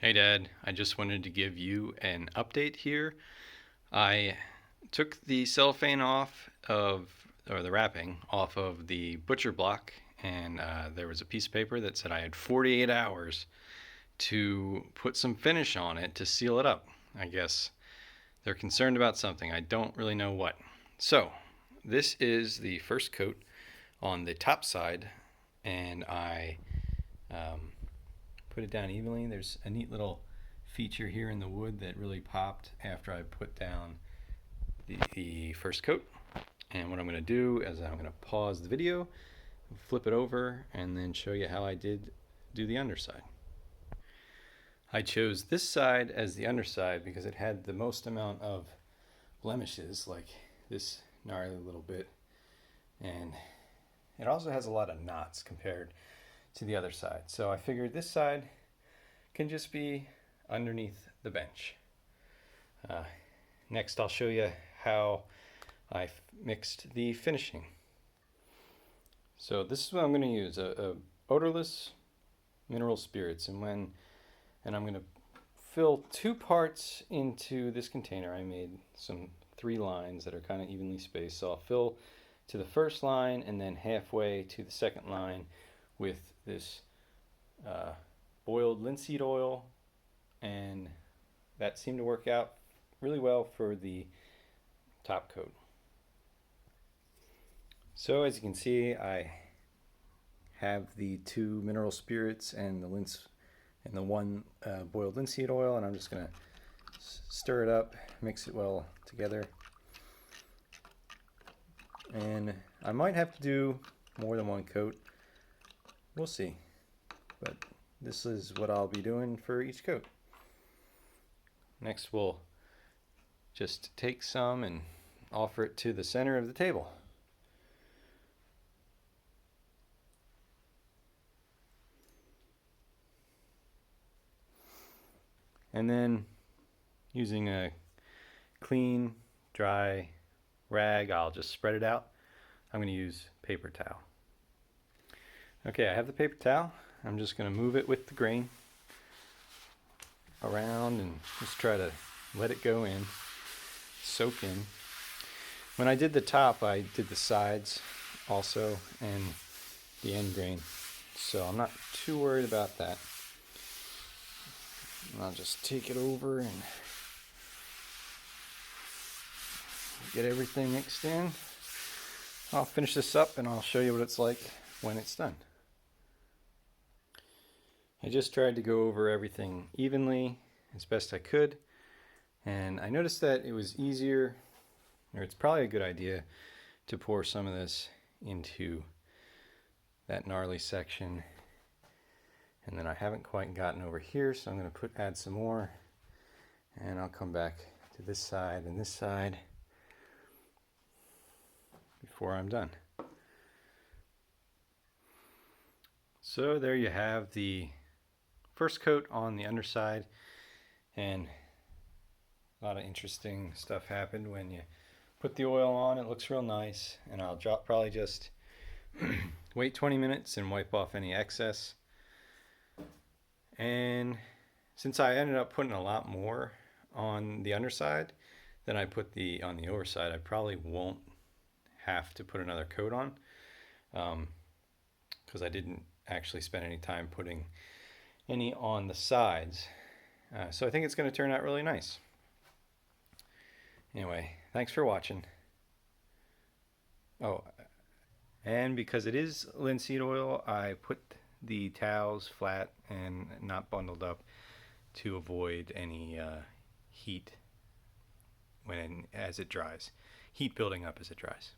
Hey Dad, I just wanted to give you an update here. I took the cellophane off of, or the wrapping off of the butcher block, and there was a piece of paper that said I had 48 hours to put some finish on it to seal it up. I guess they're concerned about something. I don't really know what. So, this is the first coat on the top side, and I put it down evenly. There's a neat little feature here in the wood that really popped after I put down the first coat. And what I'm going to do is I'm going to pause the video, flip it over, and then show you how I did do the underside. I chose this side as the underside because it had the most amount of blemishes, like this gnarly little bit, and it also has a lot of knots compared to the other side. So I figured this side can just be underneath the bench. Next I'll show you how I mixed the finishing. So this is what I'm going to use, a odorless mineral spirits, and I'm going to fill 2 parts into this container. I made 3 lines that are kind of evenly spaced, so I'll fill to the first line and then halfway to the second line with this boiled linseed oil, and that seemed to work out really well for the top coat. So as you can see, I have the 2 mineral spirits and the 1 boiled linseed oil, and I'm just going to stir it up, mix it well together. And I might have to do more than 1 coat. We'll see. But this is what I'll be doing for each coat. Next we'll just take some and offer it to the center of the table. And then using a clean, dry rag, I'll just spread it out. I'm going to use paper towel. Okay, I have the paper towel. I'm just going to move it with the grain around and just try to let it go in, soak in. When I did the top, I did the sides also and the end grain, so I'm not too worried about that. And I'll just take it over and get everything mixed in. I'll finish this up and I'll show you what it's like when it's done. I just tried to go over everything evenly as best I could, and I noticed that it was easier, or it's probably a good idea, to pour some of this into that gnarly section. And then I haven't quite gotten over here, so I'm going to add some more, and I'll come back to this side and this side before I'm done. So there you have the first coat on the underside, and a lot of interesting stuff happened when you put the oil on. It looks real nice, and I'll probably just wait 20 minutes and wipe off any excess. And since I ended up putting a lot more on the underside than I put on the overside, I probably won't have to put another coat on, because I didn't actually spend any time putting any on the sides. So I think it's going to turn out really nice. Anyway, thanks for watching. Oh, and because it is linseed oil, I put the towels flat and not bundled up to avoid any heat as it dries. Heat building up as it dries.